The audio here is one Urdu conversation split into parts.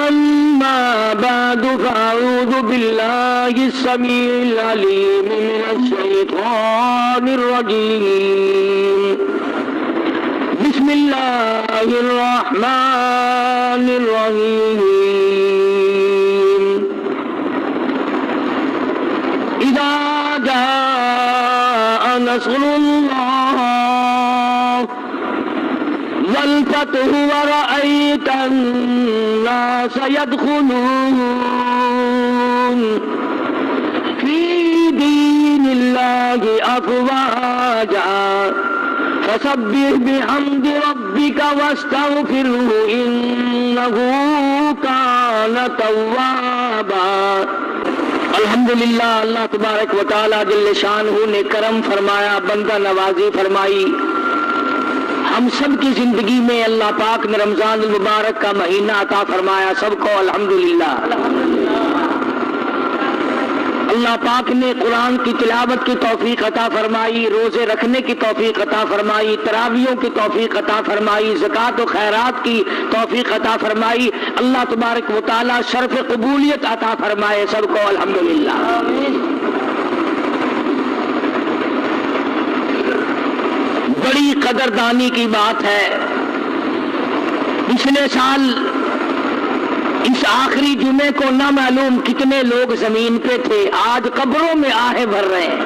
أما بعد فأعوذ بالله السميع العليم من الشيطان الرجيم بسم الله الرحمن الرحيم إذا جاء نصر الله والفتح ورأيت الناس يدخلون في دين الله أفواجا فسبح بحمد ربك واستغفره إنه كان توابا۔ الحمدللہ، اللہ تبارک و تعالی جل شانہ نے کرم فرمایا، بندہ نوازی فرمائی۔ ہم سب کی زندگی میں اللہ پاک نے رمضان المبارک کا مہینہ عطا فرمایا، سب کو الحمدللہ۔ اللہ پاک نے قرآن کی تلاوت کی توفیق عطا فرمائی، روزے رکھنے کی توفیق عطا فرمائی، تراویحوں کی توفیق عطا فرمائی، زکوٰۃ و خیرات کی توفیق عطا فرمائی۔ اللہ تبارک و تعالی شرف قبولیت عطا فرمائے سب کو الحمدللہ۔ بڑی قدردانی کی بات ہے، پچھلے سال اس آخری جمعے کو نہ معلوم کتنے لوگ زمین پہ تھے، آج قبروں میں آہیں بھر رہے ہیں۔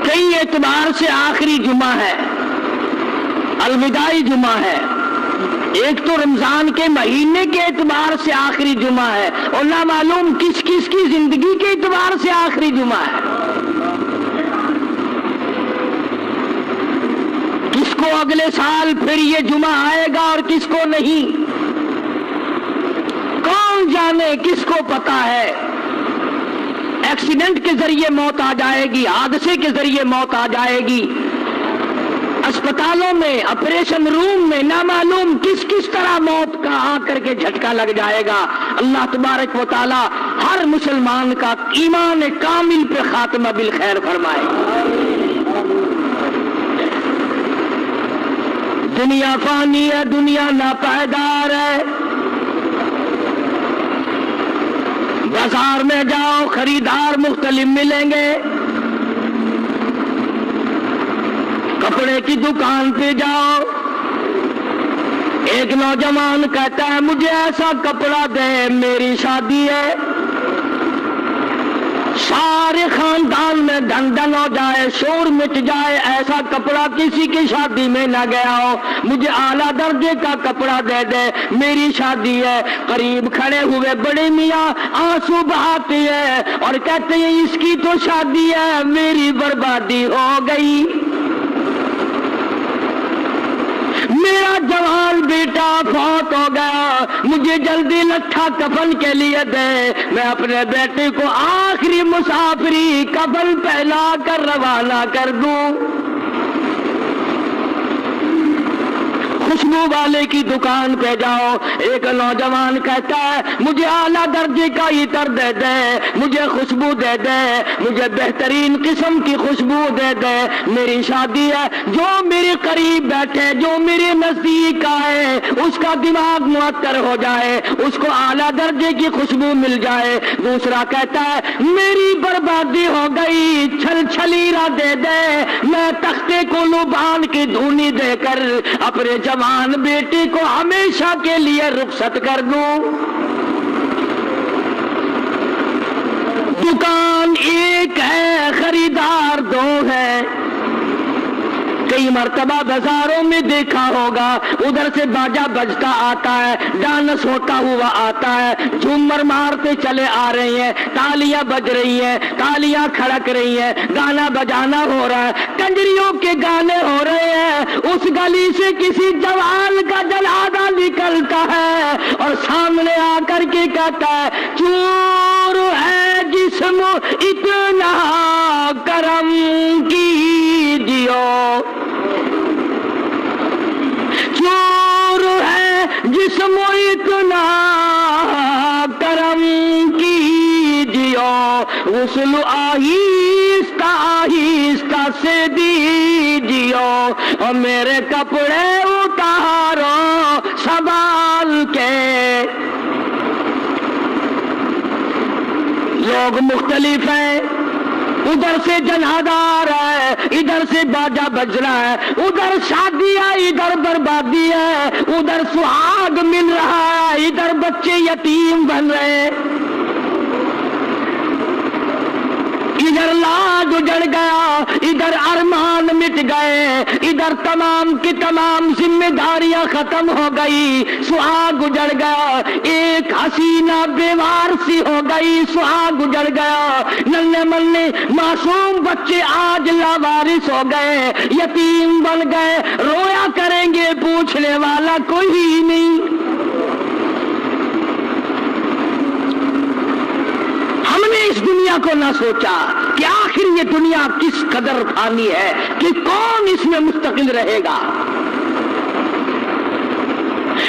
کئی اعتبار سے آخری جمعہ ہے، الوداعی جمعہ ہے۔ ایک تو رمضان کے مہینے کے اعتبار سے آخری جمعہ ہے، اور نہ معلوم کس کس کی زندگی کے اعتبار سے آخری جمعہ ہے۔ کس کو اگلے سال پھر یہ جمعہ آئے گا اور کس کو نہیں، کون جانے، کس کو پتا ہے۔ ایکسیڈنٹ کے ذریعے موت آ جائے گی، حادثے کے ذریعے موت آ جائے گی، اسپتالوں میں، آپریشن روم میں نہ معلوم کس کس طرح موت کا آ کر کے جھٹکا لگ جائے گا۔ اللہ تبارک و تعالی ہر مسلمان کا ایمان کامل پہ خاتمہ بالخیر فرمائے۔ دنیا فانی ہے، دنیا ناپائیدار ہے۔ بازار میں جاؤ، خریدار مختلف ملیں گے۔ کپڑے کی دکان پہ جاؤ، ایک نوجوان کہتا ہے مجھے ایسا کپڑا دے، میری شادی ہے۔ سارے خاندان میں ڈھن ڈھن ہو جائے، شور مٹ جائے، ایسا کپڑا کسی کی شادی میں نہ گیا ہو، مجھے اعلیٰ درجے کا کپڑا دے دے، میری شادی ہے۔ قریب کھڑے ہوئے بڑے میاں آنسو بہاتے ہیں اور کہتے ہیں اس کی تو شادی ہے، میری بربادی ہو گئی۔ میرا جوان بیٹا فوت ہو گیا، مجھے جلدی لٹھا کفن کے لیے دے، میں اپنے بیٹے کو آخری مسافری کفن پہنا کر روانہ کر دوں۔ خوشبو والے کی دکان پہ جاؤ، ایک نوجوان کہتا ہے مجھے اعلیٰ درجے کا عطر دے دے، مجھے خوشبو دے دے، مجھے بہترین قسم کی خوشبو دے دے، میری شادی ہے۔ جو میرے قریب بیٹھے، جو میرے نزدیک آئے، اس کا دماغ معطر ہو جائے، اس کو اعلیٰ درجے کی خوشبو مل جائے۔ دوسرا کہتا ہے میری بربادی ہو گئی، چھل چھلیرا دے دے، میں تختے کو لبان کی دھونی دے کر اپنے جوان بیٹی کو ہمیشہ کے لیے رخصت کر دوں۔ دکان ایک ہے، خریدار دو ہے۔ کئی مرتبہ بازاروں میں دیکھا ہوگا، ادھر سے باجا بجتا آتا ہے، ڈانس ہوتا ہوا آتا ہے، جھومر مارتے چلے آ رہے ہیں، تالیاں بج رہی ہیں، تالیاں کھڑک رہی ہیں، گانا بجانا ہو رہا ہے، کنجریوں کے گانے ہو رہے ہیں۔ اس گلی سے کسی جوان کا جنازہ نکلتا ہے اور سامنے آ کر کے کہتا ہے چور ہے جسم اتنا کرم کیجیو، چور ہے جسم اتنا کرم کیجیو، غسل آہستہ آہستہ سے دیجیو، اور میرے کپڑے تہارو سوال کے لوگ مختلف ہیں، ادھر سے جنازہ آ رہا ہے، ادھر سے باجا بج رہا ہے، ادھر شادی ہے، ادھر بربادی ہے، ادھر سہاگ مل رہا ہے، ادھر بچے یتیم بن رہے ہیں، ادھر لاج اجڑ گیا، ادھر ارمان مٹ گئے، ادھر تمام کی تمام ذمہ داریاں ختم ہو گئی، سہاگ اجڑ گیا، ایک حسینہ بیوار سی ہو گئی، سہاگ اجڑ گیا، ننھے منھے معصوم بچے آج لاوارث ہو گئے، یتیم بن گئے، رویا کریں گے پوچھنے والا کوئی نہیں۔ ہم نے اس دنیا کو نہ سوچا کہ آخر یہ دنیا کس قدر فانی ہے کہ کون اس میں مستقل رہے گا۔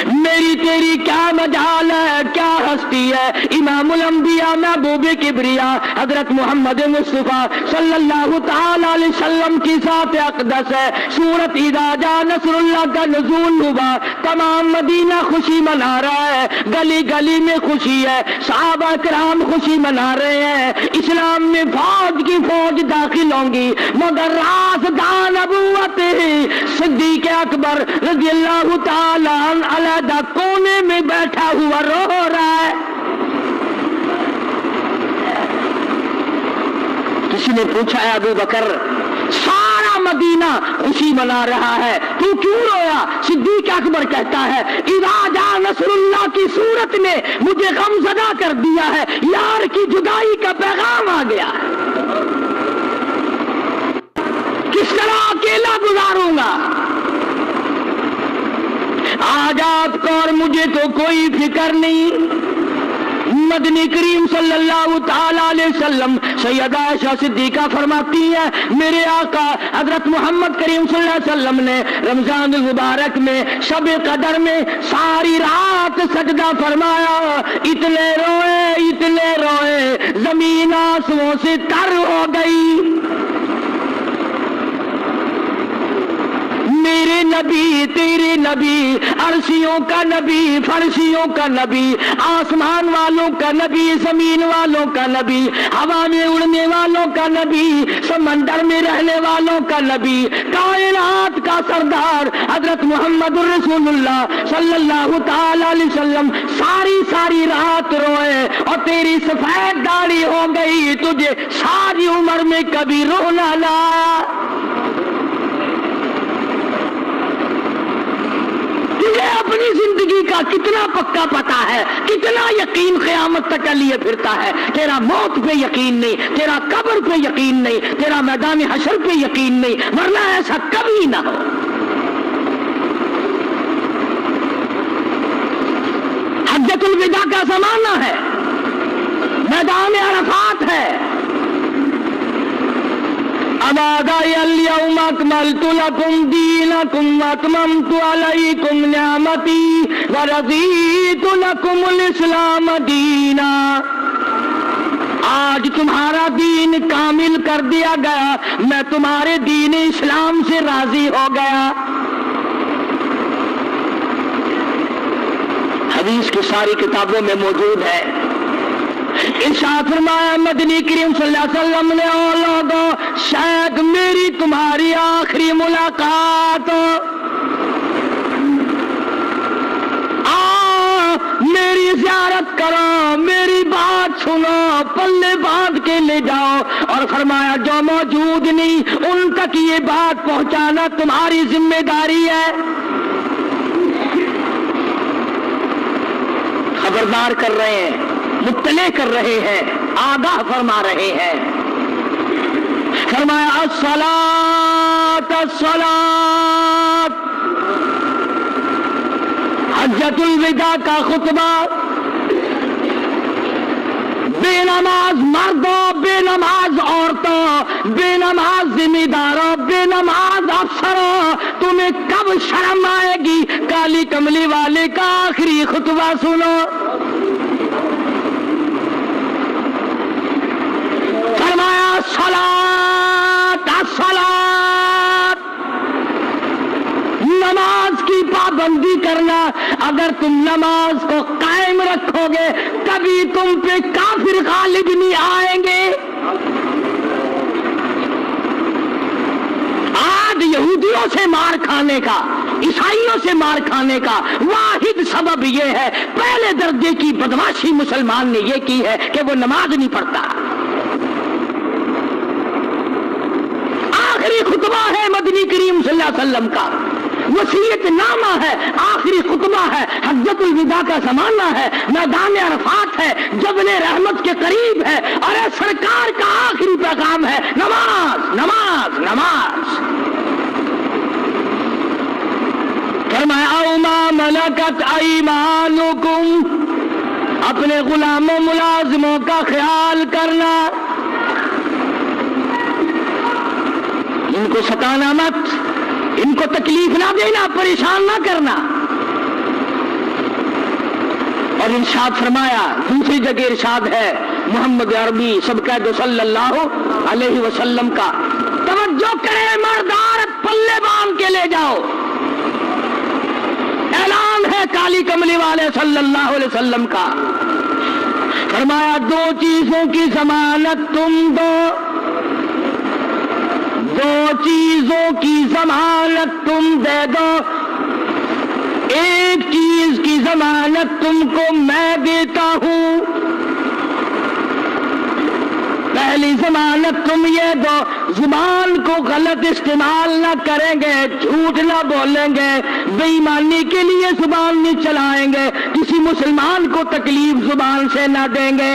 میری تیری کیا مجال ہے، کیا ہستی ہے۔ امام الانبیاء محبوب کبریا حضرت محمد مصطفیٰ صلی اللہ تعالی علیہ وسلم کی ذات اقدس ہے۔ سورت اذا جاء نصر اللہ کا نزول ہوا، تمام مدینہ خوشی منا رہا ہے، گلی گلی میں خوشی ہے، صحابہ کرام خوشی منا رہے ہیں، اسلام میں فوج کی فوج داخل ہوں گی، مگر رازدان نبوت صدیق اکبر رضی اللہ تعالی عنہ علیحدہ کونے میں بیٹھا ہوا رو رہا ہے۔ کسی نے پوچھا ہے ابو بکر سارا مدینہ خوشی منا رہا ہے، تو کیوں رویا؟ صدیق اکبر کہتا ہے اذا جاء نصر اللہ کی صورت نے مجھے غم زدہ کر دیا ہے، یار کی جدائی کا پیغام آ گیا، کس طرح اکیلا گزاروں گا؟ آج آپ کو اور مجھے تو کوئی فکر نہیں۔ مدنی کریم صلی اللہ تعالی علیہ وسلم سیدہ عائشہ صدیقہ فرماتی ہے میرے آقا حضرت محمد کریم صلی اللہ علیہ وسلم نے رمضان المبارک میں شب قدر میں ساری رات سجدہ فرمایا، اتنے روئے زمین آنسوؤں سے تر ہو گئی۔ میرے نبی تیرے نبی، عرشیوں کا نبی، فرشیوں کا نبی، آسمان والوں کا نبی، زمین والوں کا نبی، ہوا میں اڑنے والوں کا نبی، سمندر میں رہنے والوں کا نبی، کائنات کا سردار حضرت محمد رسول اللہ صلی اللہ تعالی علیہ وسلم ساری رات روئے اور تیری سفید داڑھی ہو گئی، تجھے ساری عمر میں کبھی رونا نہ آیا۔ تجھے اپنی زندگی کا کتنا پکا پتا ہے، کتنا یقین قیامت تک لیے پھرتا ہے؟ تیرا موت پہ یقین نہیں، تیرا قبر پہ یقین نہیں، تیرا میدان حشر پہ یقین نہیں، ورنہ ایسا کبھی نہ ہو۔ حجۃ الوداع کا زمانہ ہے، میدان عرفات ہے، اليوم اکملت لکم دینکم واتممت علیکم نعمتی ورضیت لکم الاسلام دینا۔ آج تمہارا دین کامل کر دیا گیا، میں تمہارے دین اسلام سے راضی ہو گیا۔ حدیث کی ساری کتابوں میں موجود ہے۔ ارشاد فرمایا مدنی کریم صلی اللہ علیہ وسلم نے او لوگوں شاید میری تمہاری آخری ملاقات میری زیارت کرو، میری بات سنو، پلے باندھ کے لے جاؤ، اور فرمایا جو موجود نہیں ان تک یہ بات پہنچانا تمہاری ذمہ داری ہے۔ خبردار کر رہے ہیں، مطلع کر رہے ہیں، آگاہ فرما رہے ہیں۔ فرمایا الصلاۃ الصلاۃ، حجۃ الوداع کا خطبہ بے نماز مردوں، بے نماز عورتوں، بے نماز ذمہ داروں، بے نماز افسروں، تمہیں کب شرم آئے گی؟ کالی کملی والے کا آخری خطبہ سنو۔ فرمایا صلاۃ الصلاۃ، نماز کی پابندی کرنا، اگر تم نماز کو قائم رکھو گے کبھی تم پہ کافر غالب نہیں آئیں گے۔ آج یہودیوں سے مار کھانے کا، عیسائیوں سے مار کھانے کا واحد سبب یہ ہے، پہلے درجے کی بدماشی مسلمان نے یہ کی ہے کہ وہ نماز نہیں پڑھتا۔ آخری خطبہ ہے مدنی کریم صلی اللہ علیہ وسلم کا، وصیت نامہ ہے، آخری خطبہ ہے، حجۃ الوداع کا زمانہ ہے، میدان عرفات ہے، جبل رحمت کے قریب ہے، اور سرکار کا آخری پیغام ہے نماز نماز نماز۔ فرمایا او ما ملکت ایمانکم، اپنے غلاموں ملازموں کا خیال کرنا، ان کو ستانا مت، ان کو تکلیف نہ دینا، پریشان نہ کرنا۔ اور ارشاد فرمایا، دوسری جگہ ارشاد ہے محمد عربی سب کہہ دو صلی اللہ علیہ وسلم کا، توجہ کرے مردار پلے باندھ کے لے جاؤ، اعلان ہے کالی کملی والے صلی اللہ علیہ وسلم کا۔ فرمایا دو چیزوں کی ضمانت تم دو، دو چیزوں کی ضمانت تم دے دو، ایک چیز کی ضمانت تم کو میں دیتا ہوں، پہلی ضمانت تم یہ دو، زبان کو غلط استعمال نہ کریں گے، جھوٹ نہ بولیں گے، بے ایمانی کے لیے زبان نہیں چلائیں گے، کسی مسلمان کو تکلیف زبان سے نہ دیں گے۔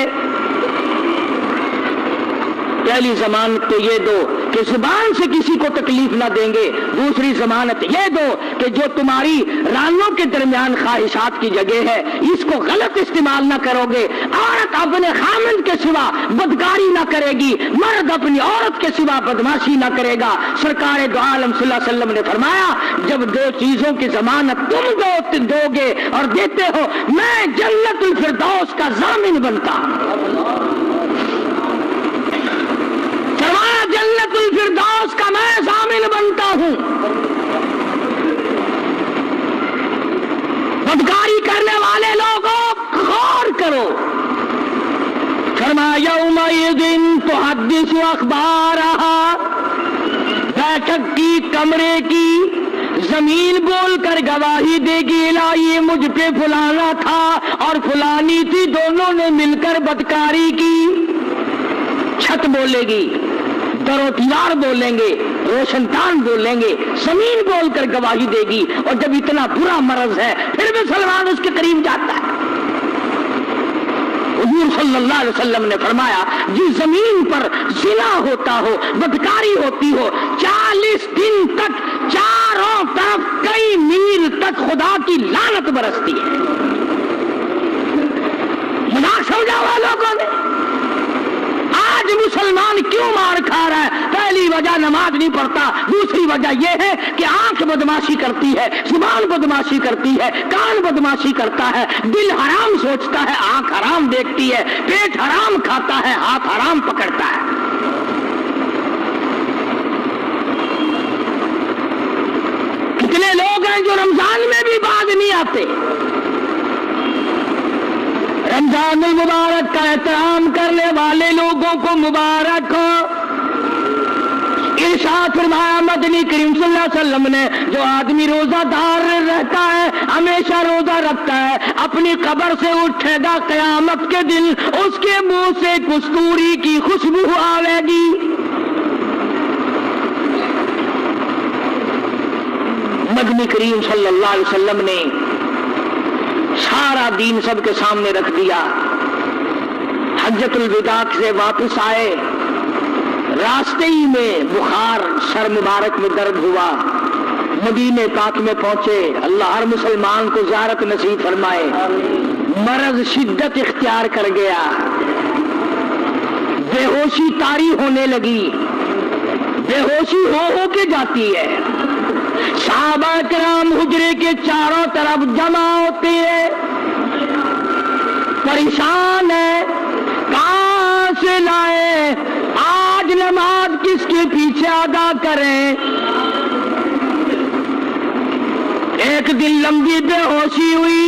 پہلی ضمانت تو یہ دو کہ زبان سے کسی کو تکلیف نہ دیں گے، دوسری ضمانت یہ دو کہ جو تمہاری رانوں کے درمیان خواہشات کی جگہ ہے اس کو غلط استعمال نہ کرو گے، عورت اپنے خامند کے سوا بدکاری نہ کرے گی، مرد اپنی عورت کے سوا بدماشی نہ کرے گا۔ سرکار دو عالم صلی اللہ علیہ وسلم نے فرمایا جب دو چیزوں کی ضمانت تم دو گے اور دیتے ہو، میں جنت الفردوس کا ضامن بنتا ہوں۔ جنت الفردوس کا میں ضامن بنتا ہوں۔ بدکاری کرنے والے لوگوں غور کرو، فرمایا یومئذ تحدث اخبارہا، بیٹھک کی، کمرے کی، زمین بول کر گواہی دے گی لا یہ مجھ پہ فلانا تھا اور فلانی تھی، دونوں نے مل کر بدکاری کی۔ چھت بولے گی، در و دیوار بولیں گے، روشن دان بولیں گے، زمین بول کر گواہی دے گی، اور جب اتنا برا مرض ہے پھر بھی سلمان اس کے قریب جاتا ہے۔ حضور صلی اللہ علیہ وسلم نے فرمایا جس زمین پر زنا ہوتا ہو، بدکاری ہوتی ہو، 40 دن تک چاروں طرف کئی میل تک خدا کی لعنت برستی ہے۔ مذاق سمجھا ہوا لوگوں نے؟ آج مسلمان کیوں مار کھا رہا ہے؟ پہلی وجہ نماز نہیں پڑھتا، دوسری وجہ یہ ہے کہ آنکھ بدماشی کرتی ہے، زبان بدماشی کرتی ہے، کان بدماشی کرتا ہے، دل حرام سوچتا ہے، آنکھ حرام دیکھتی ہے، پیٹ حرام کھاتا ہے، ہاتھ حرام پکڑتا ہے۔ کتنے لوگ ہیں جو رمضان میں بھی باز نہیں آتے؟ رمضان المبارک کا احترام کرنے والے لوگوں کو مبارک ہو۔ ارشاد فرمایا مدنی کریم صلی اللہ علیہ وسلم نے جو آدمی روزہ دار رہتا ہے، ہمیشہ روزہ رکھتا ہے، اپنی قبر سے اٹھے گا قیامت کے دن اس کے منہ سے کستوری کی خوشبو آئے گی۔ مدنی کریم صلی اللہ علیہ وسلم نے سارا دین سب کے سامنے رکھ دیا۔ حجۃ الوداع سے واپس آئے، راستے ہی میں بخار سر مبارک میں درد ہوا، مدینے پاک میں پہنچے۔ اللہ ہر مسلمان کو زیارت نصیب فرمائے۔ مرض شدت اختیار کر گیا، بے ہوشی طاری ہونے لگی، بے ہوشی ہو کے جاتی ہے۔ صحابہ کرام حجرے کے چاروں طرف جمع ہوتے ہیں، پریشان ہے، کہاں سے لائے، آج نماز کس کے پیچھے ادا کریں۔ ایک دن لمبی بے ہوشی ہوئی،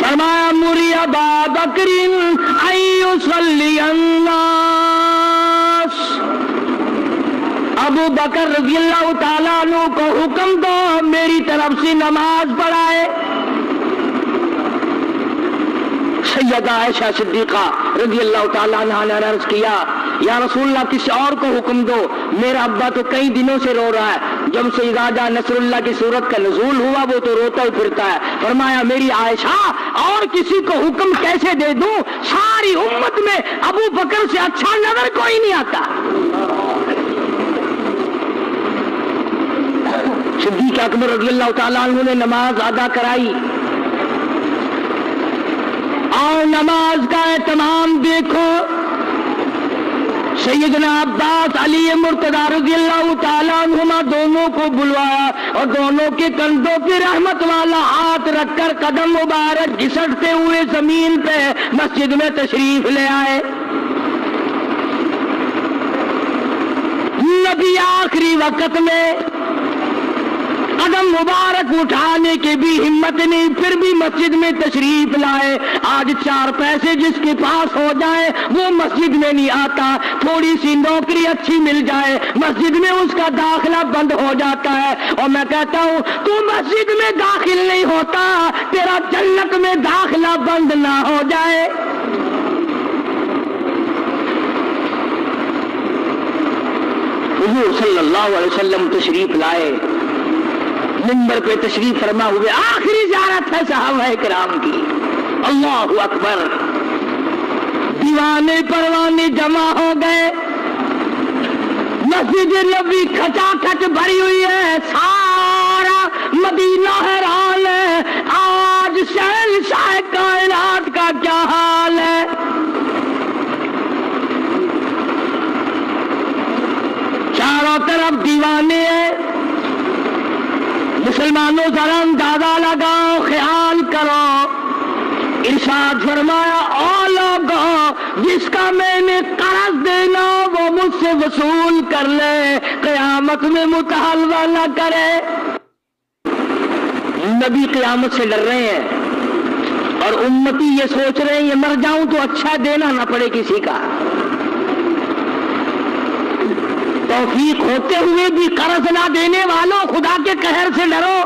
فرمایا مری ابا بکر ان یصلی الناس، ابو بکر رضی اللہ تعالیٰ عنہ کو حکم دو میری طرف سے نماز پڑھائے۔ سیدہ عائشہ صدیقہ رضی اللہ تعالیٰ عنہ نے عرض کیا یا رسول اللہ کسی اور کو حکم دو، میرا ابا تو کئی دنوں سے رو رہا ہے، جب سے اذا جاء نصر اللہ کی صورت کا نزول ہوا وہ تو روتا ہی پھرتا ہے۔ فرمایا میری عائشہ اور کسی کو حکم کیسے دے دوں، ساری امت میں ابو بکر سے اچھا نظر کوئی نہیں آتا۔ صدیق اکبر رضی اللہ تعالیٰ عنہ نے نماز ادا کرائی، اور نماز کا اہتمام دیکھو، سیدنا عباس علی مرتضیٰ رضی اللہ تعالیٰ عنہما دونوں کو بلوایا اور دونوں کے کندھوں پہ رحمت والا ہاتھ رکھ کر قدم مبارک گھسٹتے ہوئے زمین پہ مسجد میں تشریف لے آئے۔ نبی آخری وقت میں قدم مبارک اٹھانے کی بھی ہمت نہیں، پھر بھی مسجد میں تشریف لائے۔ آج 4 پیسے جس کے پاس ہو جائے وہ مسجد میں نہیں آتا، تھوڑی سی نوکری اچھی مل جائے مسجد میں اس کا داخلہ بند ہو جاتا ہے۔ اور میں کہتا ہوں تو مسجد میں داخل نہیں ہوتا، تیرا جنت میں داخلہ بند نہ ہو جائے۔ حضور صلی اللہ علیہ وسلم تشریف لائے، منبر پہ تشریف فرما ہوئے، آخری زیارت ہے صحابہ کرام کی۔ اللہ اکبر، دیوانے پروانے جمع ہو گئے، مسجد نبوی کھچا کھچ بھری ہوئی ہے، سارا مدینہ حیران ہے، آج شہنشاہ کائنات کا کیا حال ہے۔ چاروں طرف دیوانے ہیں، مسلمانوں ذرا اندازہ لگاؤ، خیال کرو، ارشاد فرمایا او لوگو جس کا میں نے قرض دینا وہ مجھ سے وصول کر لے، قیامت میں مطالبہ نہ کرے۔ نبی قیامت سے ڈر رہے ہیں اور امتی یہ سوچ رہے ہیں یہ مر جاؤں تو اچھا دینا نہ پڑے کسی کا۔ توفیق ہوتے ہوئے بھی قرض نہ دینے والوں خدا کے قہر سے ڈرو۔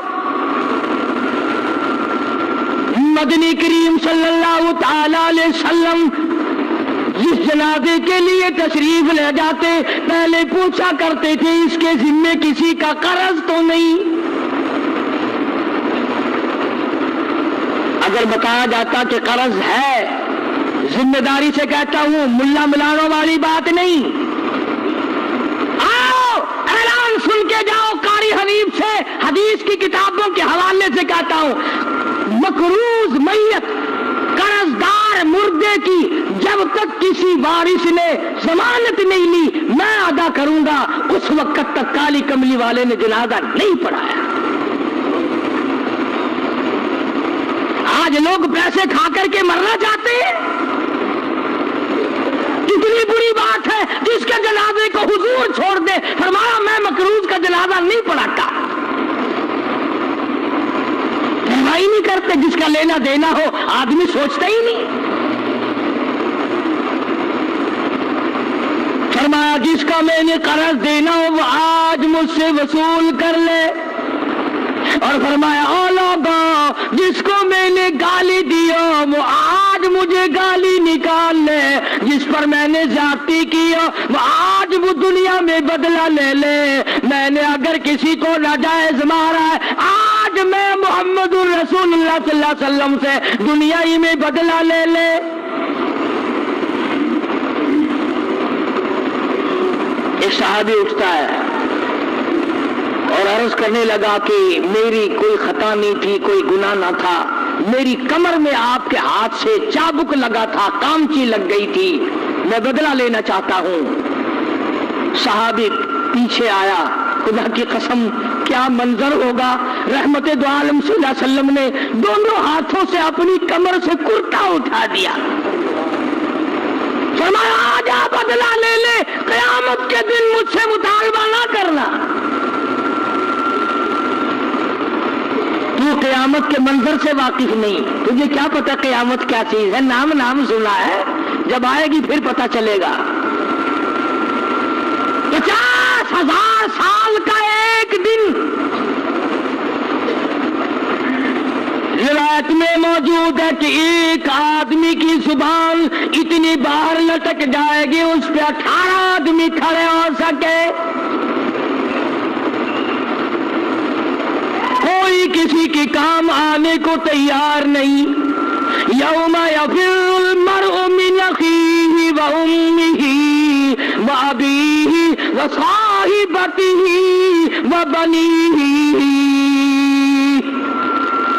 مدنی کریم صلی اللہ تعالی علیہ وسلم جس جنازے کے لیے تشریف لے جاتے پہلے پوچھا کرتے تھے اس کے ذمے کسی کا قرض تو نہیں؟ اگر بتایا جاتا کہ قرض ہے، ذمہ داری سے کہتا ہوں، ملا ملانوں والی بات نہیں، اعلان سن کے جاؤ قاری حنیف سے، حدیث کی کتابوں کے حوالے سے کہتا ہوں، مقروض میت قرضدار مردے کی جب تک کسی وارث نے ضمانت نہیں لی میں ادا کروں گا، اس وقت تک کالی کملی والے نے جنازہ نہیں پڑھایا۔ آج لوگ پیسے کھا کر کے مرنا چاہتے ہیں، کتنی بری بات ہے جس کے جنازے کو حضور چھوڑ دے، فرمایا میں مقروض کا جنازہ نہیں پڑھاتا۔ پرواہی نہیں کرتے، جس کا لینا دینا ہو آدمی سوچتا ہی نہیں۔ فرمایا جس کا میں نے قرض دینا ہو وہ آج مجھ سے وصول کر لے، اور فرمایا او لوگو جس کو میں نے گالی دی ہو وہ آج مجھے گالی نکال لے، جس پر میں نے زیادتی کی ہو وہ آج وہ دنیا میں بدلہ لے لے، میں نے اگر کسی کو ناجائز مارا ہے آج میں محمد الرسول اللہ صلی اللہ علیہ وسلم سے دنیا ہی میں بدلہ لے لے۔ ایک صحابی اٹھتا ہے اور عرض کرنے لگا کہ میری کوئی خطا نہیں تھی، کوئی گناہ نہ تھا، میری کمر میں آپ کے ہاتھ سے چابک لگا تھا، کامچی لگ گئی تھی، میں بدلہ لینا چاہتا ہوں۔ صحابی پیچھے آیا، خدا کی قسم کیا منظر ہوگا، رحمت دو عالم صلی اللہ علیہ وسلم نے دونوں ہاتھوں سے اپنی کمر سے کرتا اٹھا دیا، فرمایا آ جا کیا بدلہ لے لے، قیامت کے دن مجھ سے مطالبہ نہ کرنا۔ تو قیامت کے منظر سے واقف نہیں، تجھے کیا پتا قیامت کیا چیز ہے؟ نام سنا ہے، جب آئے گی پھر پتا چلے گا۔ 50,000 سال کا ایک دن، روایت میں موجود ہے کہ ایک آدمی کی زبان اتنی باہر لٹک جائے گی اس پہ 18 آدمی کھڑے ہو سکے۔ کوئی کسی کے کام آنے کو تیار نہیں۔ یوم یفر المرء من اخیہ وامہ وابیہ وصاحبتہ وبنیہ،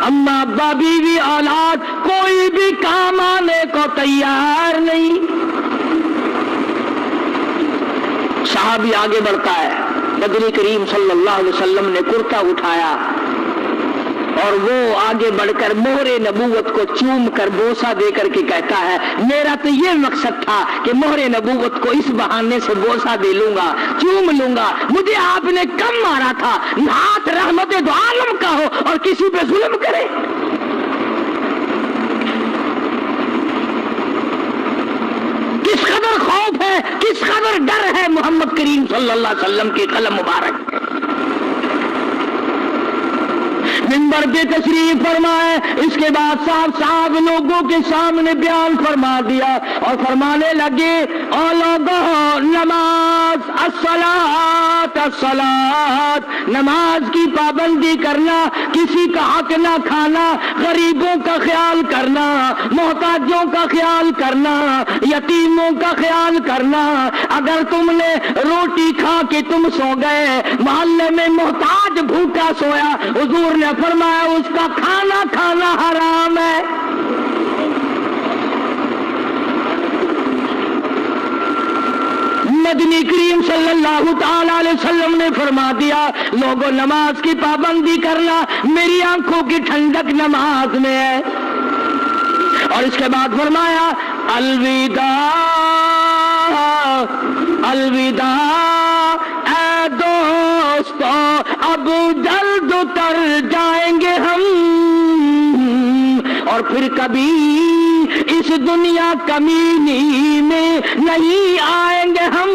اما ابا بیوی اولاد کوئی بھی کام آنے کو تیار نہیں۔ صحابی آگے بڑھتا ہے، نبی کریم صلی اللہ علیہ وسلم نے کرتا اٹھایا اور وہ آگے بڑھ کر مہر نبوت کو چوم کر بوسہ دے کر کے کہتا ہے میرا تو یہ مقصد تھا کہ مہر نبوت کو اس بہانے سے بوسہ دے لوں گا، چوم لوں گا، مجھے آپ نے کم مارا تھا، ہاتھ رحمت دو عالم کا ہو اور کسی پہ ظلم کرے۔ کس قدر خوف ہے، کس قدر ڈر ہے محمد کریم صلی اللہ علیہ وسلم کے قلم مبارک۔ منبر پہ تشریف فرمائے، اس کے بعد صاحب لوگوں کے سامنے بیان فرما دیا اور فرمانے لگے او لوگوں، نماز، الصلاۃ الصلاۃ، نماز کی پابندی کرنا، کسی کا حق نہ کھانا، غریبوں کا خیال کرنا، محتاجوں کا خیال کرنا، یتیموں کا خیال کرنا۔ اگر تم نے روٹی کھا کے تم سو گئے، محلے میں محتاج بھوکا سویا، حضور نے فرمایا اس کا کھانا کھانا حرام ہے۔ مدنی کریم صلی اللہ تعالی علیہ وسلم نے فرما دیا لوگوں، نماز کی پابندی کرنا، میری آنکھوں کی ٹھنڈک نماز میں ہے۔ اور اس کے بعد فرمایا الوداع الوداع، اے دوستو اب جلد اتر جائیں گے ہم، اور پھر کبھی اس دنیا کمینی میں نہیں آئیں گے ہم۔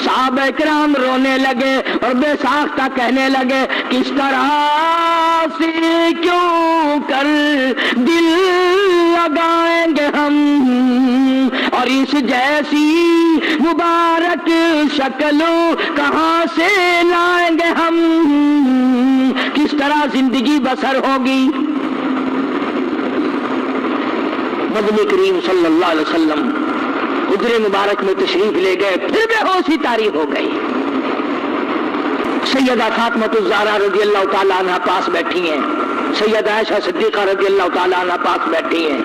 صحابہ کرام رونے لگے اور بے ساختہ کہنے لگے کس طرح سے کیوں کر دل لگائیں گے ہم، اور اس جیسی مبارک شکل کہاں سے لائیں گے ہم، کس طرح زندگی بسر ہوگی۔ نبی کریم صلی اللہ علیہ وسلم حجرے مبارک میں تشریف لے گئے، پھر بے ہوشی طاری ہو گئی۔ سیدہ فاطمہ الزہرا رضی اللہ تعالیٰ عنہ پاس بیٹھی ہیں، سیدہ عائشہ صدیقہ رضی اللہ تعالیٰ عنہ پاس بیٹھی ہیں۔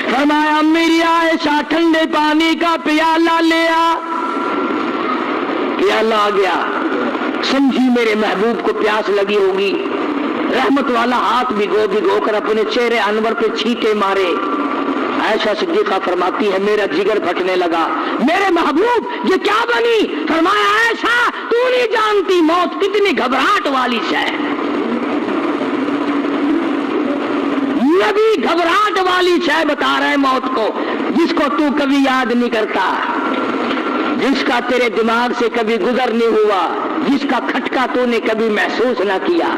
فرمایا میری عائشہ ٹھنڈے پانی کا پیالہ لے آ۔ پیالہ آ گیا، سمجھی میرے محبوب کو پیاس لگی ہوگی، رحمت والا ہاتھ بھگو کر اپنے چہرے انور پہ چھینٹے مارے۔ عائشہ صدیقہ فرماتی ہے میرا جگر پھٹنے لگا، میرے محبوب یہ کیا بنی؟ فرمایا عائشہ تو نہیں جانتی موت کتنی گھبراہٹ والی ہے۔ نبی گھبراہٹ والی شے بتا رہے موت کو، جس کو تو کبھی یاد نہیں کرتا، جس کا تیرے دماغ سے کبھی گزر نہیں ہوا، جس کا کھٹکا تو نے کبھی محسوس نہ کیا۔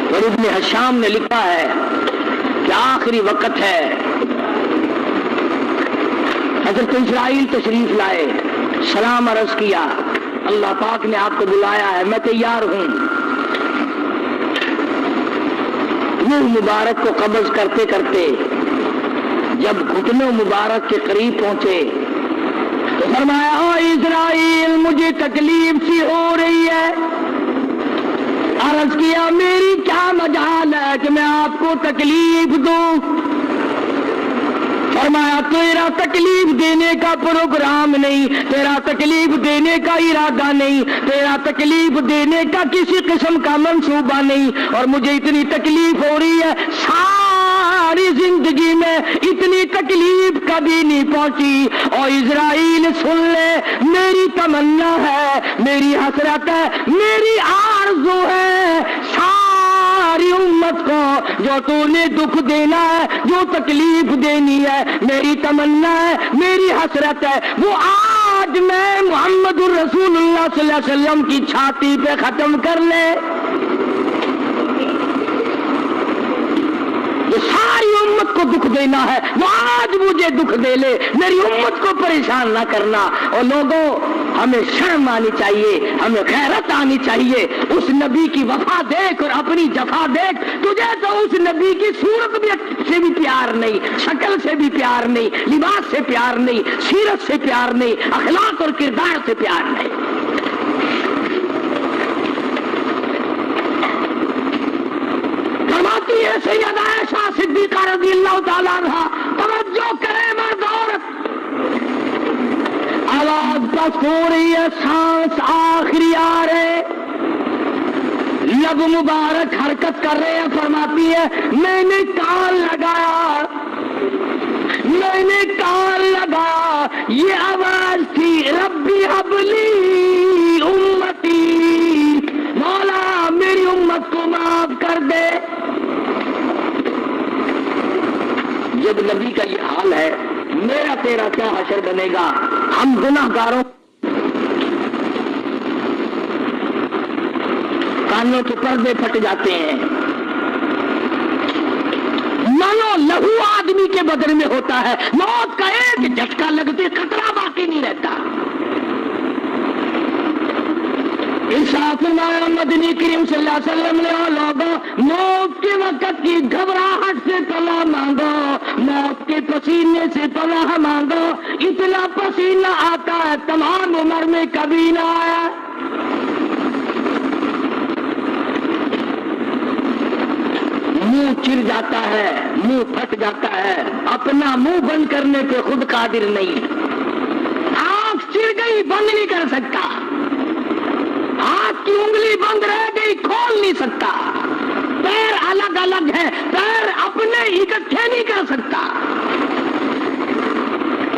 اور ابن حشام نے لکھا ہے کہ آخری وقت ہے، حضرت اسرائیل تشریف لائے، سلام عرض کیا، اللہ پاک نے آپ کو بلایا ہے، میں تیار ہوں۔ روح مبارک کو قبض کرتے کرتے جب گھٹنوں مبارک کے قریب پہنچے تو فرمایا او اسرائیل مجھے تکلیف سی ہو رہی ہے۔ عرض کیا میری کیا مجال ہے کہ میں آپ کو تکلیف دوں؟ فرمایا تیرا تکلیف دینے کا پروگرام نہیں، تیرا تکلیف دینے کا ارادہ نہیں، تیرا تکلیف دینے کا کسی قسم کا منصوبہ نہیں، اور مجھے اتنی تکلیف ہو رہی ہے ساری زندگی میں اتنی تکلیف کبھی نہیں پہنچی. اور اسرائیل سن لے، میری تمنا ہے، میری حسرت ہے، میری آرزو ہے، ساری امت کو جو تو نے دکھ دینا ہے، جو تکلیف دینی ہے، میری تمنا ہے، میری حسرت ہے، وہ آج میں محمد الرسول اللہ صلی اللہ علیہ وسلم کی چھاتی پہ ختم کر لے. جو ساری امت کو دکھ دینا ہے وہ آج مجھے دکھ دے لے، میری امت کو پریشان نہ کرنا. اور لوگوں، ہمیں شرم آنی چاہیے، ہمیں غیرت آنی چاہیے. اس نبی کی وفا دیکھ اور اپنی جفا دیکھ. تجھے تو اس نبی کی صورت سے بھی پیار نہیں، شکل سے بھی پیار نہیں، لباس سے پیار نہیں، سیرت سے پیار نہیں، اخلاق اور کردار سے پیار نہیں. فرماتی ہے سیدہ عائشہ صدیقہ رضی اللہ تعالیٰ عنہا، توجہ کرے مرد عورت، آواز بس ہو رہی ہے، سانس آخری آ رہے، لب مبارک حرکت کر رہے ہیں. فرماتی ہے میں نے کان لگایا، میں نے کان لگایا، یہ آواز تھی ربی حبلی امتی، مولا میری امت کو معاف کر دے. جب نبی کا یہ حال ہے، میرا تیرا کیا حشر بنے گا؟ ہم گناہگاروں کانوں کے پردے پھٹ جاتے ہیں. مانو لہو آدمی کے بدن میں ہوتا ہے، موت کا ایک جھٹکا لگتے خطرہ باقی نہیں رہتا. انصاف فرمایا مدنی کریم صلی اللہ علیہ وسلم نے، اور لوگوں موت کے وقت کی گھبراہٹ سے پناہ مانگو، موت کے پسینے سے پناہ مانگو. اتنا پسینہ آتا ہے تمام عمر میں کبھی نہ آیا. منہ چر جاتا ہے، منہ پھٹ جاتا ہے، اپنا منہ بند کرنے پہ خود قادر نہیں. آنکھ چر گئی، بند نہیں کر سکتا. ہاتھ کی انگلی بند رہ گئی، کھول نہیں سکتا. پیر الگ الگ ہے، پیر اپنے اکٹھے نہیں کر سکتا.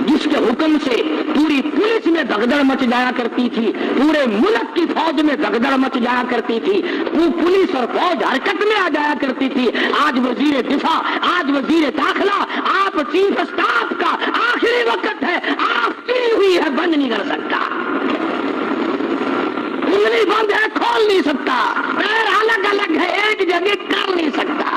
جس کے حکم سے پوری پولیس میں بھگدڑ مچ جایا کرتی تھی، پورے ملک کی فوج میں بھگدڑ مچ جایا کرتی تھی، وہ پولیس اور فوج حرکت میں آ جایا کرتی تھی. آج وزیر دفاع، آج وزیر داخلہ، آپ چیف اسٹاف کا آخری وقت ہے، آپ چلی ہوئی ہے، بند نہیں کر سکتا. انگلی بند ہے، کھول نہیں سکتا. پیر الگ الگ ہے، ایک جگہ کر نہیں سکتا.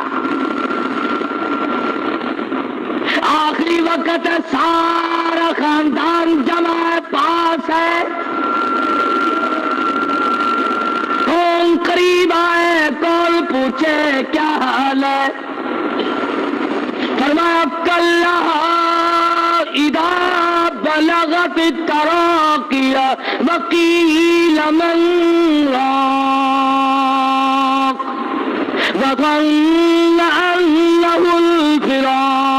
آخری وقت ہے، سارا خاندان جمع ہے، پاس ہے. کون قریب آئے، کون پوچھے کیا حال ہے. فرمایا کلا اذا بلغت التراقی وقیل من راق وظن انه الفراق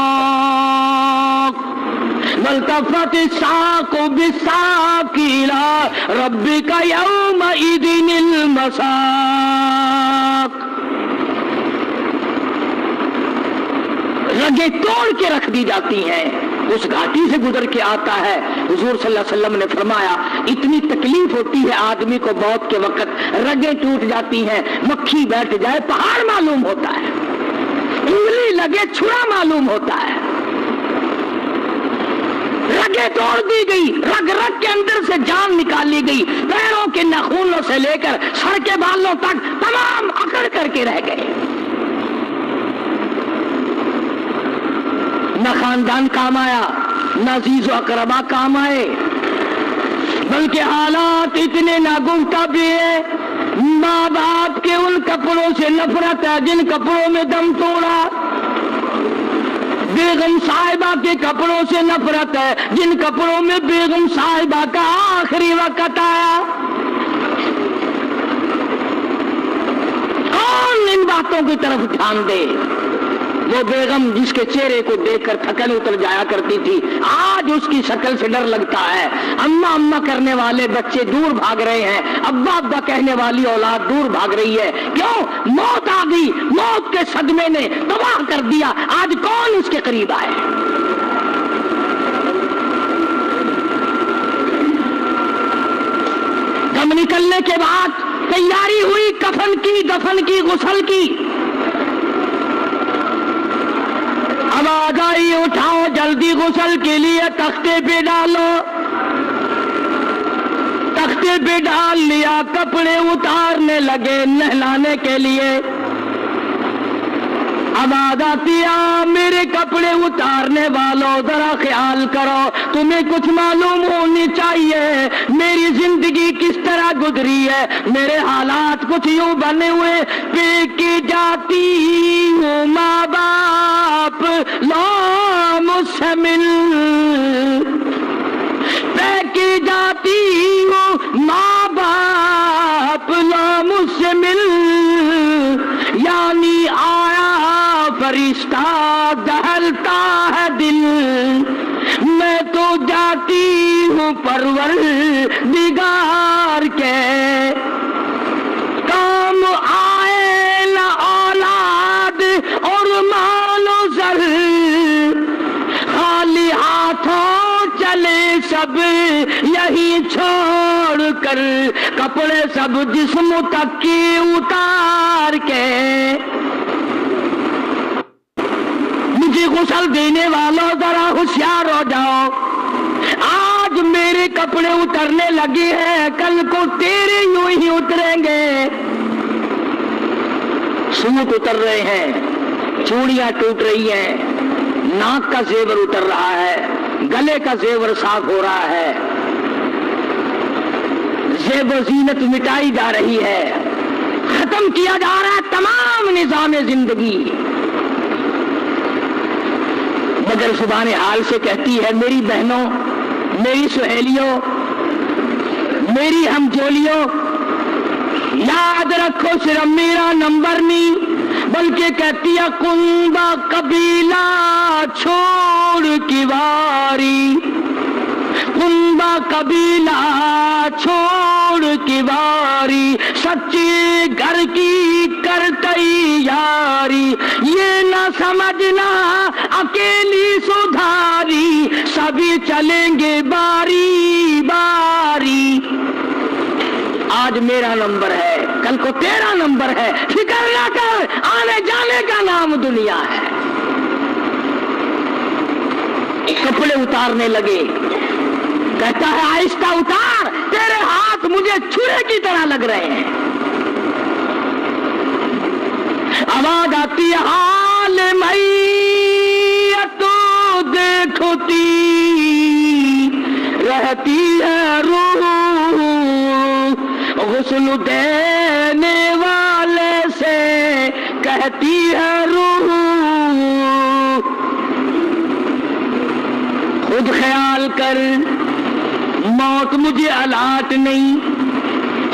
والتفت الساق بالساق الى ربك يومئذ المساق. رگیں توڑ کے رکھ دی جاتی ہیں. اس گھاٹی سے گزر کے آتا ہے. حضور صلی اللہ علیہ وسلم نے فرمایا اتنی تکلیف ہوتی ہے آدمی کو موت کے وقت، رگیں ٹوٹ جاتی ہیں، مکھی بیٹھ جائے پہاڑ معلوم ہوتا ہے، انگلی لگے چھڑا معلوم ہوتا ہے. رگیں توڑ دی گئی، رگ رگ کے اندر سے جان نکالی گئی، پیروں کے ناخنوں سے لے کر سر کے بالوں تک تمام اکڑ کر کے رہ گئے. نہ خاندان کام آیا، نہ عزیز و اقربا کام آئے، بلکہ حالات اتنے ناگفتہ بھی ہیں. ماں باپ کے ان کپڑوں سے نفرت ہے جن کپڑوں میں دم توڑا، بیگم صاحبہ کے کپڑوں سے نفرت ہے جن کپڑوں میں بیگم صاحبہ کا آخری وقت آیا. کون ان باتوں کی طرف دھیان دے؟ وہ بیگم جس کے چہرے کو دیکھ کر تھکن اتر جایا کرتی تھی، آج اس کی شکل سے ڈر لگتا ہے۔ اماں اماں کرنے والے بچے دور بھاگ رہے ہیں، ابا ابا کہنے والی اولاد دور بھاگ رہی ہے۔ کیوں؟ موت آ گئی، موت کے صدمے نے تباہ کر دیا۔ آج کون اس کے قریب آئے؟ دم نکلنے کے بعد تیاری ہوئی کفن کی، دفن کی، غسل کی۔ آواز آئی اٹھاؤ جلدی غسل کے لیے تختے پہ ڈالو۔ تختے پہ ڈال لیا، کپڑے اتارنے لگے نہلانے کے لیے۔ آواز آتی ہے میرے کپڑے اتارنے والوں ذرا خیال کرو، تمہیں کچھ معلوم ہونی چاہیے میری زندگی کس طرح گزری ہے، میرے حالات کچھ یوں بنے ہوئے، پھینکی جاتی ہوں ماں باپ لو مجھ سے مل، پھینکی جاتی ہوں ماں باپ لو مجھ سے مل، یعنی آیا فرشتہ دہلتا ہے دل، میں تو جاتی ہوں پروردگار کے کام آئے نہ اولاد اور مال و زر، خالی ہاتھوں چلے سب یہی چھوڑ کر، کپڑے سب جسم تک کی اتار کے۔ مجھے غسل دینے والوں ذرا ہوشیار ہو جاؤ، آج میرے کپڑے اترنے لگے ہیں، کل کو تیرے یوں ہی اتریں گے۔ سوٹ اتر رہے ہیں، چوڑیاں ٹوٹ رہی ہیں، ناک کا زیور اتر رہا ہے، گلے کا زیور صاف ہو رہا ہے، زیب و زینت مٹائی جا رہی ہے، ختم کیا جا رہا ہے تمام نظام زندگی۔ مگر زبان حال سے کہتی ہے میری بہنوں، میری سہیلیوں، میری ہمجولیوں، یاد رکھو صرف میرا نمبر نہیں، بلکہ کہتی ہے کنبا قبیلہ چھوڑ کی واری، کنبا قبیلہ چھوڑ کی واری، سچی گھر کی کرتی یاری، یہ نہ سمجھنا اکیلی سدھاری، سبھی چلیں گے باری باری۔ آج میرا نمبر ہے، کل کو تیرا نمبر ہے، فکر نہ کر، آنے جانے کا نام دنیا ہے۔ کپڑے اتارنے لگے، کہتا ہے آہستہ اتار، تیرے ہاتھ مجھے چھرے کی طرح لگ رہے ہیں۔ آواز آتی ہے حال میت دیکھتی رہتی ہے روح، غسل دینے والے سے کہتی ہے روح، خود خیال کر موت مجھے الاٹ نہیں،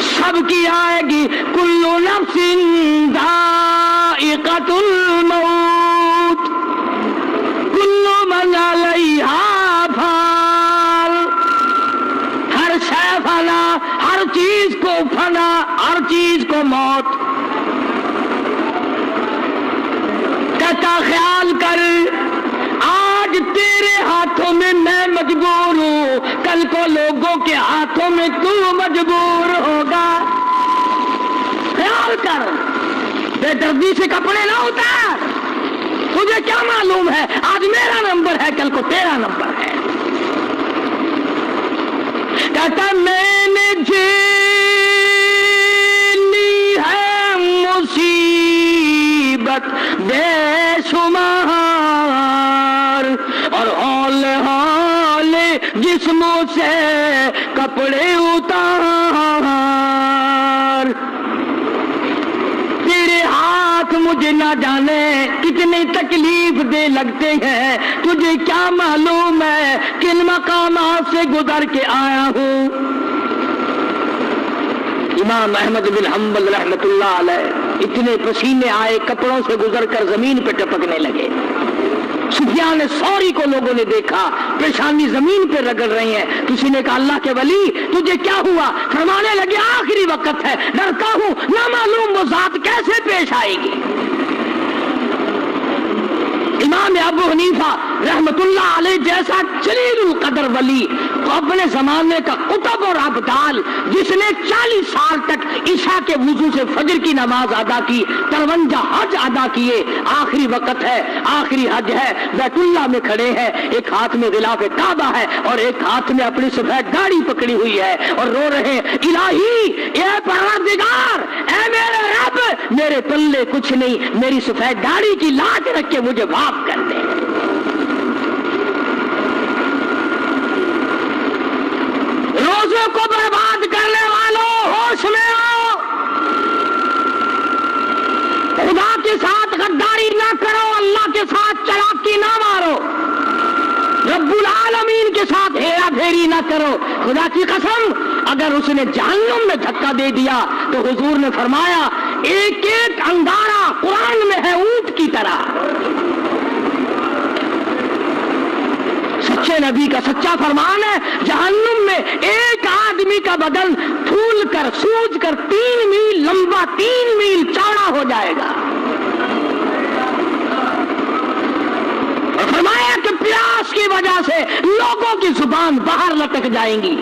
سب کی آئے گی، کل نفس ذائقۃ الموت، کل من علیہا فان، ہر شے فنا، ہر چیز کو فنا، ہر چیز کو موت۔ کہتا خیال کر آج تیرے ہاتھوں میں میں مجبور ہوں، کل کو لوگوں کے ہاتھوں میں تو مجبور ہوگا۔ خیال کر، بے دردی سے کپڑے نہ اتار، تجھے کیا معلوم ہے آج میرا نمبر ہے، کل کو تیرا نمبر ہے۔ کہتا میں نے جھیلی ہے مصیبت بے شمار، اور ہولے ہولے جسموں سے کپڑے اتار، تیرے ہاتھ مجھے نہ جانے کتنے تکلیف دے لگتے ہیں، تجھے کیا معلوم ہے کن مقامات سے گزر کے آیا ہوں۔ امام احمد بن حنبل رحمۃ اللہ علیہ اتنے پسینے آئے کپڑوں سے گزر کر زمین پہ ٹپکنے لگے. سفیان ثوری کو لوگوں نے دیکھا پیشانی زمین پہ رگڑ رہی ہیں. کسی نے کہا اللہ کے ولی تجھے کیا ہوا؟ فرمانے لگے آخری وقت ہے، ڈرتا ہوں نہ معلوم وہ ذات کیسے پیش آئے گی. امام ابو حنیفہ رحمت اللہ علیہ جیسا جلیل القدر ولی تو اپنے زمانے کا قطب اور ابدال جس نے 40 سال تک عشاء کے وضو سے فجر کی نماز ادا کی، 53 حج ادا کیے، آخری وقت ہے، آخری حج ہے، بیت اللہ میں کھڑے ہیں، ایک ہاتھ میں غلاف کعبہ ہے اور ایک ہاتھ میں اپنی سفید داڑھی پکڑی ہوئی ہے اور رو رہے ہیں الہی اے پروردگار اے میرے رب میرے پلے کچھ نہیں، میری سفید داڑھی کی لاج رکھ کے مجھے معاف کر دے. روزوں کو برباد کرنے والوں ہوش میں آؤ، خدا کے ساتھ غداری نہ کرو، اللہ کے ساتھ چلاکی نہ مارو، رب العالمین کے ساتھ ہیرا پھیری نہ کرو. خدا کی قسم اگر اس نے جہنم میں دھکا دے دیا تو حضور نے فرمایا ایک ایک انگارہ قرآن میں ہے اونٹ کی طرح. سچے نبی کا سچا فرمان ہے جہنم میں ایک آدمی کا بدن پھول کر سوج کر 3 میل لمبا 3 میل چوڑا ہو جائے گا. اور فرمایا کہ پیاس کی وجہ سے لوگوں کی زبان باہر لٹک جائیں گی.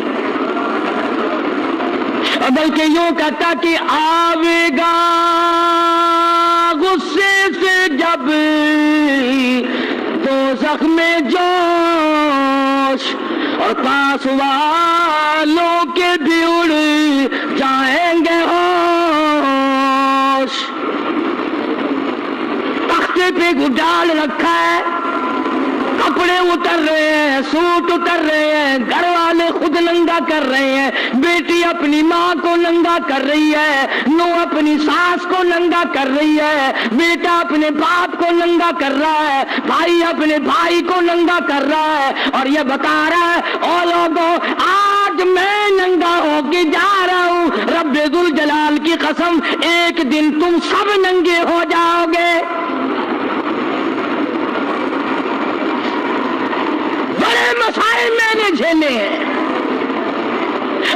بلکہ یوں کہتا کہ آوے گا غصے سے جب دوزخ میں جوش اور پاس والوں کے بھی اڑ جائیں گے ہوش. تختے پہ گڈال رکھا ہے، کپڑے اتر رہے ہیں، سوٹ اتر رہے ہیں، گھر والے خود ننگا کر رہے ہیں، بیٹی اپنی ماں کو ننگا کر رہی ہے، نو اپنی ساس کو ننگا کر رہی ہے، بیٹا اپنے باپ کو ننگا کر رہا ہے، بھائی اپنے بھائی کو ننگا کر رہا ہے اور یہ بتا رہا ہے او لوگوں آج میں ننگا ہو کے جا رہا ہوں، رب ذوالجلال کی قسم ایک دن تم سب ننگے ہو جاؤ گے. بڑے مسائل میں نے جھیلے ہیں.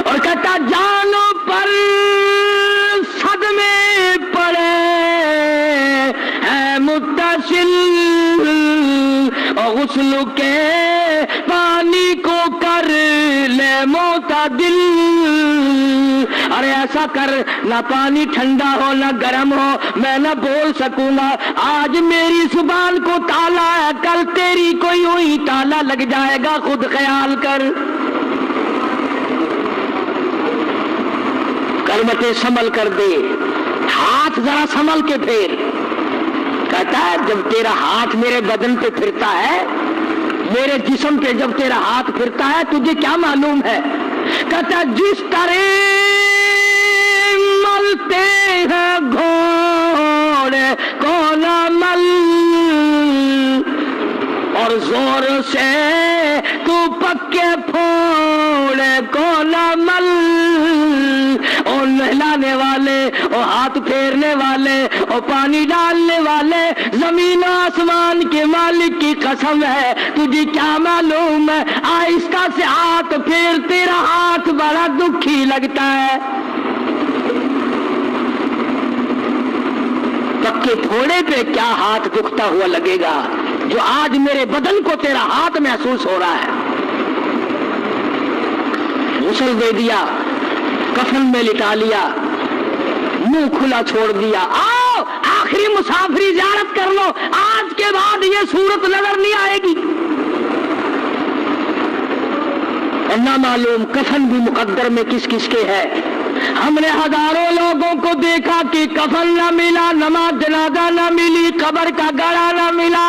اور کہتا جانوں پر صدمے پڑے ہیں متصل اور غسل کے پانی کو کر لے معتدل. ارے ایسا کر نہ پانی ٹھنڈا ہو نہ گرم ہو، میں نہ بول سکوں گا. آج میری زبان کو تالا ہے، کل تیری کوئی ہوئی تالا لگ جائے گا، خود خیال کر. کلمتیں سنبھل کر دے، ہاتھ ذرا سنبھل کے پھیر. کہتا ہے جب تیرا ہاتھ میرے بدن پہ پھرتا ہے، میرے جسم پہ جب تیرا ہاتھ پھرتا ہے تجھے کیا معلوم ہے؟ کہتا جس طرح ملتے ہیں گھوڑے کو نہ مل اور زور سے تو پکے پھوڑے کو نہ مل. اور نہلانے والے اور ہاتھ پھیرنے والے اور پانی ڈالنے والے زمین و آسمان کے مالک کی قسم ہے تجھے کیا معلوم ہے؟ آہستہ سے ہاتھ پھیر، تیرا ہاتھ بڑا دکھی لگتا ہے. پکے پھوڑے پہ کیا ہاتھ دکھتا ہوا لگے گا جو آج میرے بدن کو تیرا ہاتھ محسوس ہو رہا ہے. غسل دے دیا، کفن میں لٹا لیا، منہ کھلا چھوڑ دیا. آؤ آخری مسافری زیارت کر لو، آج کے بعد یہ صورت نظر نہیں آئے گی. اور نہ معلوم کفن بھی مقدر میں کس کس کے ہے. ہم نے ہزاروں لوگوں کو دیکھا کہ کفن نہ ملا، نماز جنازہ نہ ملی، قبر کا گڑھا نہ ملا.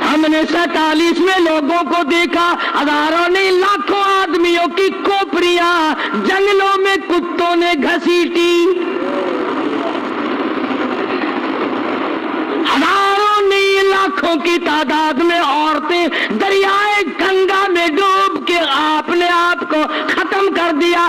ہم نے 47 لوگوں کو دیکھا، ہزاروں نے لاکھوں آدمیوں کی کھوپڑیاں جنگلوں میں کتوں نے گھسیٹی. ہزاروں نے لاکھوں کی تعداد میں عورتیں دریائے گنگا میں ڈوب کے اپنے آپ کو ختم کر دیا.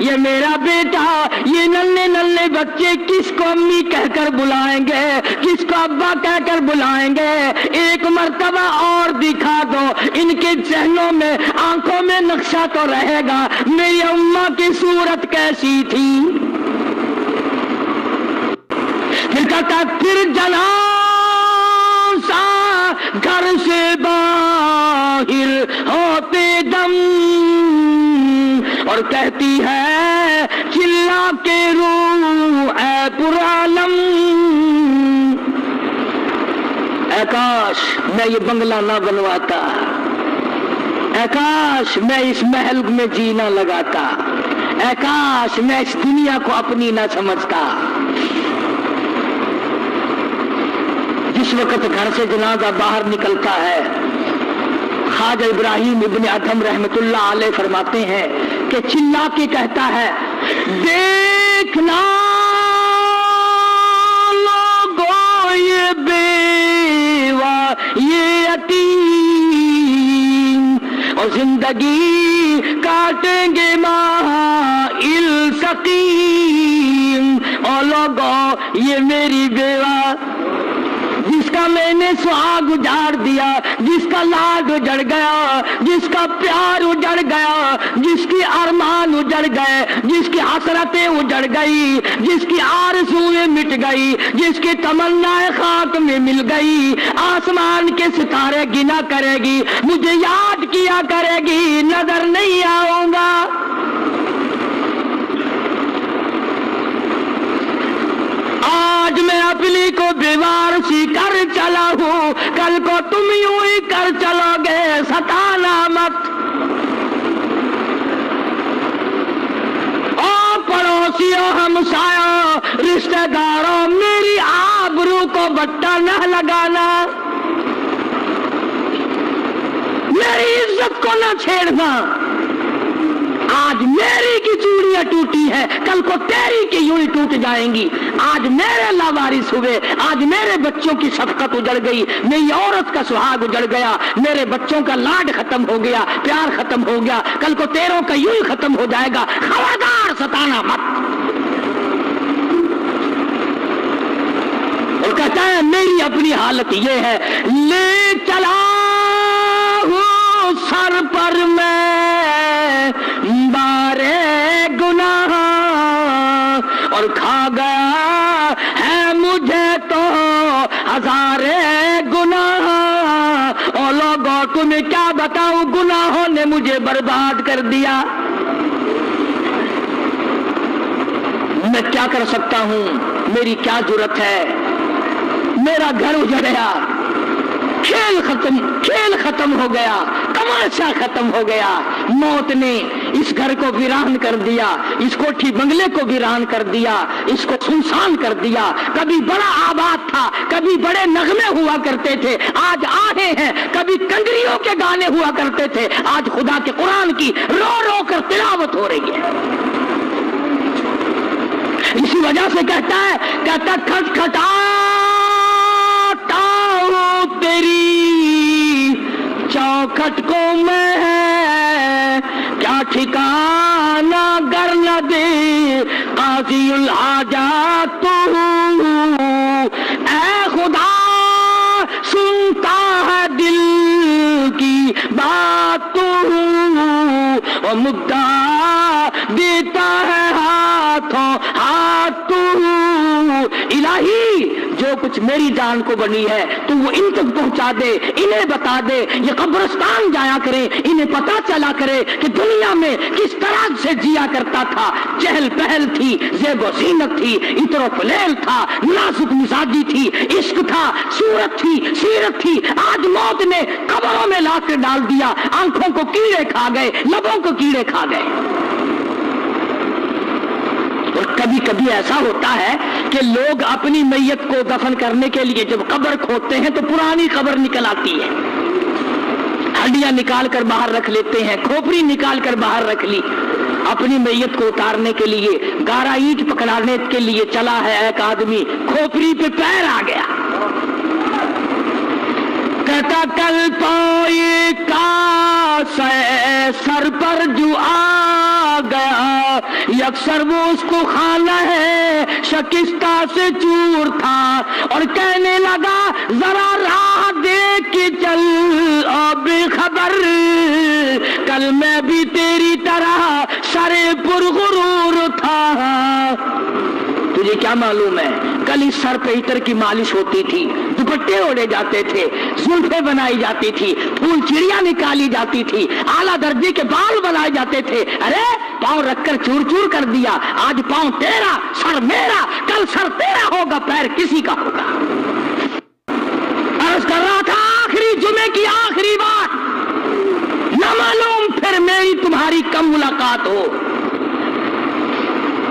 یہ میرا بیٹا، یہ ننھے ننھے بچے کس کو امی کہہ کر بلائیں گے، کس کو ابا کہہ کر بلائیں گے؟ ایک مرتبہ اور دکھا دو، ان کے چہروں میں آنکھوں میں نقشہ تو رہے گا میری اماں کی صورت کیسی تھی۔ پھر جنازہ گھر سے باہر ہوتے دم اور کہتی ہے چلا کے روح اے پرعالم، اے کاش میں یہ بنگلہ نہ بنواتا، اے کاش میں اس محل میں جی نہ لگاتا، اے کاش میں اس دنیا کو اپنی نہ سمجھتا۔ جس وقت گھر سے جنازہ باہر نکلتا ہے، خواجہ ابراہیم ابن ادھم رحمت اللہ علیہ فرماتے ہیں کہ چلا کے کہتا ہے دیکھنا لوگوں یہ بیوہ یہ یتیم اور زندگی کاٹیں گے مائل سقیم، اور لوگوں یہ میری بیوہ جس کا میں نے سہاگ اجاڑ دیا، جس کا لاڈ اجڑ گیا، جس کا پیار اجڑ گیا، جس کی ارمان اجڑ گئے، جس کی حسرتیں اجڑ گئی، جس کی آرزویں مٹ گئی، جس کی تمنا خاک میں مل گئی، آسمان کے ستارے گنا کرے گی، مجھے یاد کیا کرے گی، نظر نہیں آؤں گا۔ آج میں اپنی کو بیوار سی کر چلا ہوں، کل کو تم یوں ہی کر چلو گے، ستانا مت۔ او پڑوسیوں ہمسایوں رشتہ داروں میری آبرو کو بٹا نہ لگانا، میری عزت کو نہ چھیڑنا۔ آج میری کی چوڑیاں ٹوٹی ہے، کل کو تیری کی یوں ہی ٹوٹ جائیں گی۔ آج میرے لاوارث ہوئے، آج میرے بچوں کی شفقت اجڑ گئی، میری عورت کا سہاگ اجڑ گیا، میرے بچوں کا لاڈ ختم ہو گیا، پیار ختم ہو گیا، کل کو تیروں کا یوں ہی ختم ہو جائے گا، خبردار ستانا مت۔ اور کہتا ہے میری اپنی حالت یہ ہے، لے چلا ہوں سر پر میں بارے گناہ اور کھا گیا ہے مجھے تو ہزارے گناہ، اور لوگوں تمہیں کیا بتاؤں گناہوں نے مجھے برباد کر دیا۔ میں کیا کر سکتا ہوں، میری کیا جرت ہے، میرا گھر اجڑیا، کھیل ختم ہو گیا، تماشا ختم ہو گیا، موت نے اس گھر کو ویران کر دیا، اس کوٹھی بنگلے کو ویران کر دیا، اس کو سنسان کر دیا۔ کبھی بڑا آباد تھا، کبھی بڑے نغمے ہوا کرتے تھے، آج آہے ہیں، کبھی کنجریوں کے گانے ہوا کرتے تھے، آج خدا کے قرآن کی رو رو کر تلاوت ہو رہی ہے۔ اسی وجہ سے کہتا کھٹکھٹاتا ہوں تیری چوکھٹ کو میں، کیا ٹھکانہ گر نہ دے قاضی الحاجات تو، اے خدا سنتا ہے دل کی بات تو، اور مدعا دیتا ہے ہاتھوں ہاتھ تو۔ الہی جو کچھ میری جان کو بنی ہے تو وہ ان تک پہنچا دے، انہیں بتا دے، یہ قبرستان جایا کرے، انہیں پتا چلا کرے کہ دنیا میں کس طرح سے جیا کرتا تھا، چہل پہل تھی، زیب و زینت تھی، عطر و فلیل تھا، نازک مزاجی تھی، عشق تھا، صورت تھی، سیرت تھی، آج موت نے قبروں میں لا کر ڈال دیا، آنکھوں کو کیڑے کھا گئے، لبوں کو کیڑے کھا گئے۔ اور کبھی کبھی ایسا ہوتا ہے کہ لوگ اپنی میت کو دفن کرنے کے لیے جب قبر کھودتے ہیں تو پرانی قبر نکل آتی ہے، ہڈیاں نکال کر باہر رکھ لیتے ہیں، کھوپڑی نکال کر باہر رکھ لی، اپنی میت کو اتارنے کے لیے گارا اینٹ پکڑانے کے لیے چلا ہے ایک آدمی، کھوپڑی پہ پیر آ گیا، کہتا کل پائے کا سر پر جو آ گیا، یکسر وہ اس کو خانہ ہے شکستہ سے چور تھا، اور کہنے لگا ذرا راہ دیکھ کے چل اور بے خبر، کل میں بھی تیری طرح سرے پرغرور تھا۔ تجھے کیا معلوم ہے کل اس سر پہ عطر کی مالش ہوتی تھی، دوپٹے اوڑے جاتے تھے، زلفیں بنائی جاتی تھی، پھول چڑیاں نکالی جاتی تھی، اعلیٰ درجے کے بال بنائے جاتے تھے، ارے پاؤں رکھ کر چور چور کر دیا، آج پاؤں تیرا سر میرا، کل سر تیرا ہوگا پیر کسی کا ہوگا۔ عرض کر رہا تھا آخری جمعے کی آخری بات، نہ معلوم پھر میری تمہاری کم ملاقات ہو۔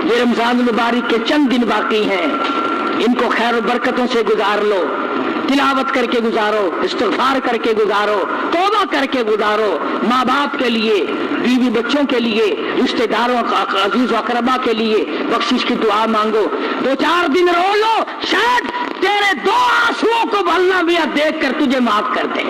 یہ رمضان المبارک کے چند دن باقی ہیں، ان کو خیر و برکتوں سے گزار لو، تلاوت کر کے گزارو، استغفار کر کے گزارو، توبہ کر کے گزارو، ماں باپ کے لیے، بیوی بچوں کے لیے، رشتہ داروں عزیز و اقربا کے لیے بخشش کی دعا مانگو، 2-4 دن رو لو، شاید تیرے 2 آنسوؤں کو اللہ میاں دیکھ کر تجھے معاف کر دے۔